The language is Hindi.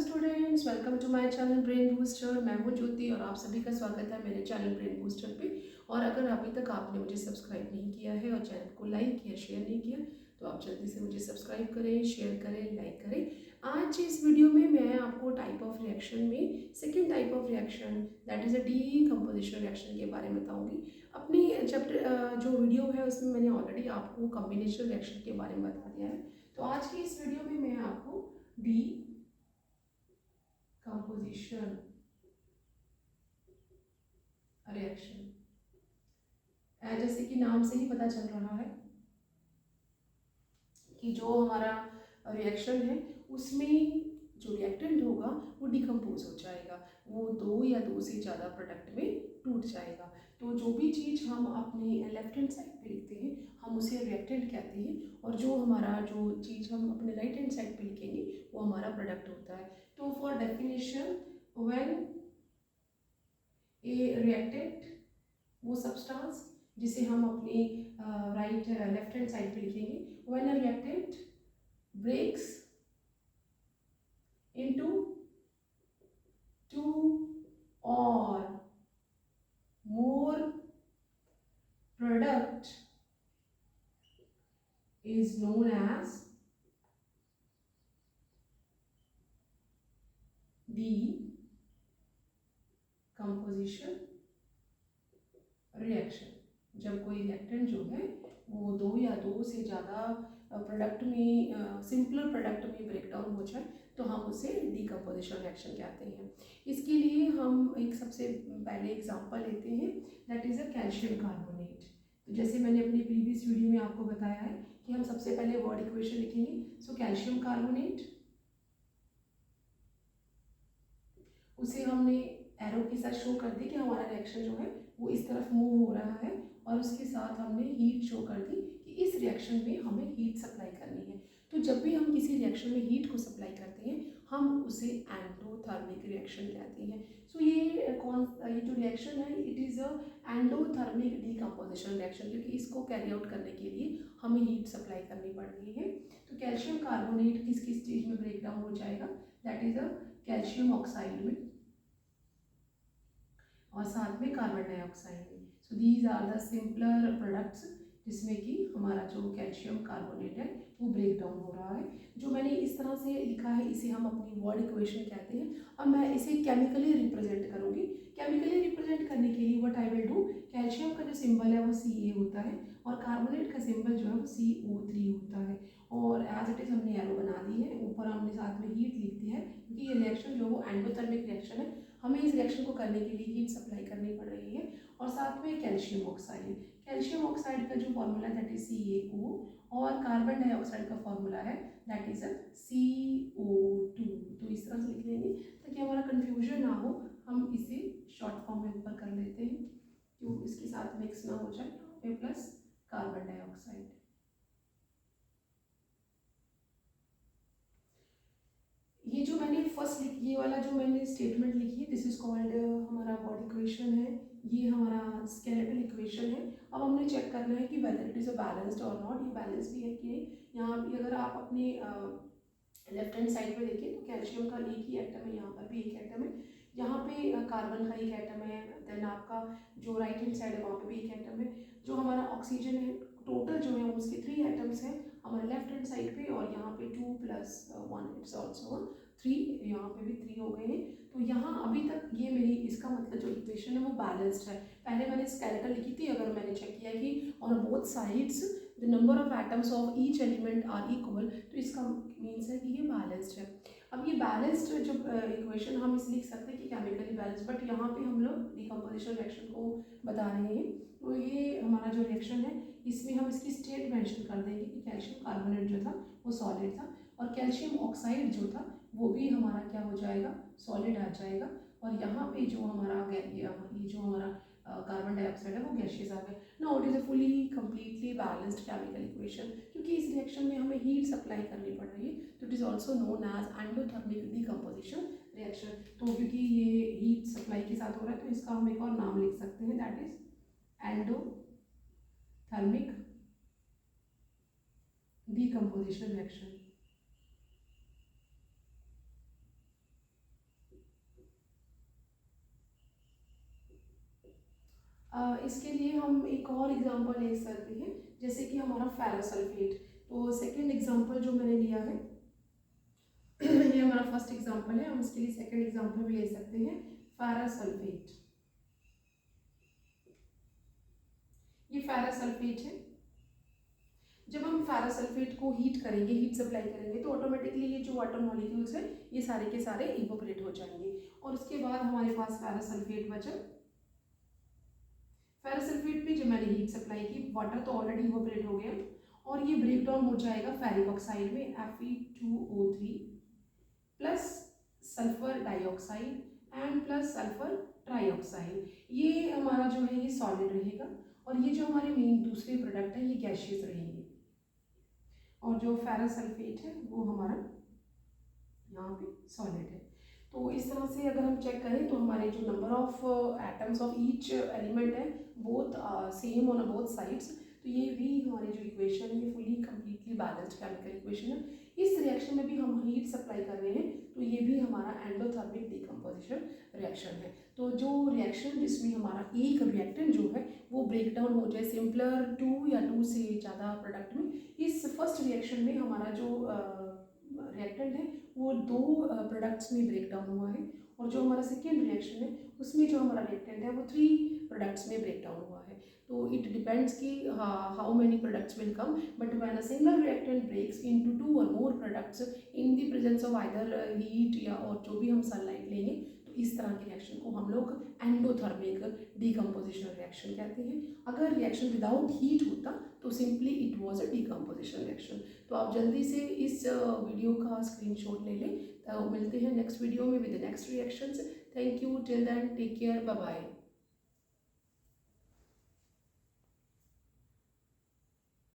Students, welcome to my channel brain booster. मैं हूं ज्योति और आप सभी का स्वागत है मेरे चैनल ब्रेन बूस्टर पे। और अगर अभी तक आपने मुझे सब्सक्राइब नहीं किया है और चैनल को लाइक या शेयर नहीं किया तो आप जल्दी से मुझे सब्सक्राइब करें, शेयर करें, लाइक करें। आज इस वीडियो में मैं आपको टाइप ऑफ रिएक्शन में second type of reaction that is a decomposition reaction के बारे में बताऊँगी। अपनी चैप्टर जो वीडियो है उसमें मैंने ऑलरेडी आपको कॉम्बिनेशन रिएक्शन के बारे में बता दिया है। तो आज की इस वीडियो में मैं आपको डी कंपोजिशन रिएक्शन, जैसे कि नाम से ही पता चल रहा है कि जो हमारा रिएक्शन है उसमें जो रिएक्टेंट होगा वो डिकम्पोज हो जाएगा, वो दो या दो से ज़्यादा प्रोडक्ट में टूट जाएगा। तो जो भी चीज़ हम अपने लेफ्ट हैंड साइड पे लिखते हैं हम उसे रिएक्टेंट कहते हैं, और जो हमारा जो चीज़ हम अपने राइट हैंड साइड पे लिखेंगे वो हमारा प्रोडक्ट होता है। तो for definition, when a reactant, वो सब्सटेंस जिसे हम अपने राइट लेफ्ट हैंड साइड पे लिखेंगे, when a reactant breaks into two और more product is known as decomposition reaction. जब कोई रिएक्टेंट जो है वो दो या दो से ज़्यादा प्रोडक्ट में, सिंपलर प्रोडक्ट में ब्रेक डाउन हो जाए तो हम उसे डीकम्पोजिशन रिएक्शन कहते हैं। इसके लिए हम एक सबसे पहले एग्जांपल लेते हैं, that is a calcium carbonate. तो जैसे मैंने अपनी प्रीवियस वीडियो में आपको बताया है कि हम सबसे पहले वर्ड इक्वेशन लिखेंगे। सो कैल्शियम कार्बोनेट, उसे हमने एरो के साथ शो कर दी कि हमारा रिएक्शन जो है वो इस तरफ मूव हो रहा है, और उसके साथ हमने हीट शो कर दी कि इस रिएक्शन में हमें हीट सप्लाई करनी है। तो जब भी हम किसी रिएक्शन में हीट को सप्लाई करते हैं हम उसे एंडोथर्मिक रिएक्शन कहते हैं। सो ये जो रिएक्शन है it is a endothermic decomposition reaction, क्योंकि इसको कैरी आउट करने के लिए हमें हीट सप्लाई करनी पड़ रही है। तो कैल्शियम कार्बोनेट किस किस चीज़ में ब्रेक डाउन हो जाएगा, that is a calcium oxide में और साथ में कार्बन डाइऑक्साइड में। So these are the simpler products जिसमें कि हमारा जो कैल्शियम कार्बोनेट है वो ब्रेक डाउन हो रहा है। जो मैंने इस तरह से लिखा है इसे हम अपनी वर्ड इक्वेशन कहते हैं। अब मैं इसे केमिकली रिप्रेजेंट करूँगी। केमिकली रिप्रेजेंट करने के लिए what I will do, calcium का जो सिंबल है वो Ca होता है और कार्बोनेट का सिंबल जो है वो CO3 होता है, और एज इट इज़ हमने एरो बना दी है, ऊपर हमने साथ में हीट लिख दी है क्योंकि ये रिएक्शन जो वो एंडोथर्मिक रिएक्शन है, हमें इस रिएक्शन को करने के लिए हीट सप्लाई करनी पड़ रही है। और साथ में कैल्शियम ऑक्साइड, कैल्शियम ऑक्साइड का जो फॉर्मूला दैट इज CaO, और कार्बन डाइऑक्साइड का फॉर्मूला है दैट इज CO2। तो इस तरह से लिख लेंगे ताकि हमारा कंफ्यूजन ना हो। हम इसे शॉर्ट फॉर्म में ऊपर कर लेते हैं क्यों इसके साथ मिक्स ना हो जाए, प्लस कार्बन डाइऑक्साइड। ये जो मैंने फर्स्ट लिखी, ये वाला जो मैंने स्टेटमेंट लिखी है दिस इज कॉल्ड हमारा वर्ड इक्वेशन है, ये हमारा स्केलेटल इक्वेशन है। अब हमने चेक करना है कि whether it is a balanced और नॉट, ये बैलेंस भी है कि नहीं। यहाँ भी अगर आप अपने लेफ्ट हैंड साइड पे देखें तो कैल्शियम का एक ही एटम है, यहाँ पर भी एक एटम है, यहाँ पे कार्बन का एक एटम है, देन आपका जो राइट हैंड साइड है वहाँ पे भी एक एटम है। जो हमारा ऑक्सीजन है टोटल जो है उसके 3 एटम्स हैं हमारे लेफ्ट हैंड साइड पे, और यहाँ पे 2 + 1 इट्स ऑल्सो 3, यहाँ पे भी 3 हो गए हैं। तो यहाँ अभी तक ये मेरी इसका मतलब जो इक्वेशन है वो बैलेंस्ड है। पहले मैंने स्केलेटल लिखी थी, अगर मैंने चेक किया कि on both sides the number of atoms of each element are equal, तो इसका मीन्स है कि ये बैलेंस्ड है। अब ये बैलेंस्ड जो इक्वेशन हम इसे लिख सकते हैं कि केमिकली बैलेंस्ड, बट यहाँ पे हम लोग डिकम्पोजिशन रिएक्शन को बता रहे हैं। तो ये हमारा जो रिएक्शन है इसमें हम इसकी स्टेट मेंशन कर देंगे कि कैल्शियम कार्बोनेट जो था वो सॉलिड था, और कैल्शियम ऑक्साइड जो था वो भी हमारा क्या हो जाएगा, सॉलिड आ जाएगा। और यहाँ पे जो हमारा ये जो हमारा कार्बन डाइऑक्साइड है वो गैसियस आ गया। Now it is a fully completely balanced chemical equation, क्योंकि इस रिएक्शन में हमें हीट सप्लाई करनी पड़ रही है, तो it is also known as endothermic decomposition reaction. तो क्योंकि ये हीट सप्लाई के साथ हो रहा है तो इसका हम एक और नाम लिख सकते हैं, that is endothermic decomposition reaction. इसके लिए हम एक और एग्जांपल ले सकते हैं, जैसे कि हमारा फेरोसल्फेट। तो सेकंड एग्जांपल जो मैंने लिया है ये हमारा फर्स्ट एग्जांपल है, हम इसके लिए सेकंड एग्जांपल भी ले सकते हैं, फेरोसल्फेट। ये फेरोसल्फेट है। जब हम फेरोसल्फेट को हीट करेंगे, हीट सप्लाई करेंगे, तो ऑटोमेटिकली ये जो वाटर मॉलिक्यूल्स है ये सारे के सारे इवोपरेट हो जाएंगे, और उसके बाद हमारे पास फेरोसल्फेट बचा। फेरोसल्फेट पे जब मैंने हीट सप्लाई की, वाटर तो ऑलरेडी इवोपरेट हो गया, और ये ब्रेक डाउन हो जाएगा फेरिक ऑक्साइड में, Fe2O3 plus sulphur dioxide and plus sulphur trioxide. ये हमारा जो है ये सॉलिड रहेगा, और ये जो हमारे मेन दूसरे प्रोडक्ट है ये गैशियस रहेंगे, और जो फेरोसल्फेट है वो हमारा यहाँ पे सॉलिड है। तो इस तरह से अगर हम चेक करें तो हमारे जो number of atoms of each element है both same on both sides, तो ये भी हमारी जो इक्वेशन है ये fully completely balanced chemical equation है। इस रिएक्शन में भी हम हीट सप्लाई कर रहे हैं, तो ये भी हमारा एंडोथर्मिक डिकम्पोजिशन रिएक्शन है। तो जो रिएक्शन जिसमें हमारा एक रिएक्टेंट जो है वो ब्रेक डाउन हो जाए सिंपलर 2 या 2 से ज़्यादा प्रोडक्ट में, इस फर्स्ट रिएक्शन में हमारा जो रिएक्टेंट है वो 2 प्रोडक्ट्स में ब्रेक डाउन हुआ है, और जो हमारा सेकेंड रिएक्शन है उसमें जो हमारा रिएक्टेंट है वो 3 प्रोडक्ट्स में ब्रेक डाउन हुआ है। तो इट डिपेंड्स कि how many products will come, but when a single reactant breaks into 2 और more products in the presence of either heat या और जो भी हम सनलाइट लेंगे, तो इस तरह के रिएक्शन को हम लोग एंडोथर्मिक डिकम्पोजिशन रिएक्शन कहते हैं। अगर रिएक्शन विदाउट हीट होता तो simply it was a decomposition reaction. तो आप जल्दी से इस वीडियो का स्क्रीनशॉट ले लें। तो मिलते हैं नेक्स्ट वीडियो में with next reactions. Thank you, till then take care, bye bye.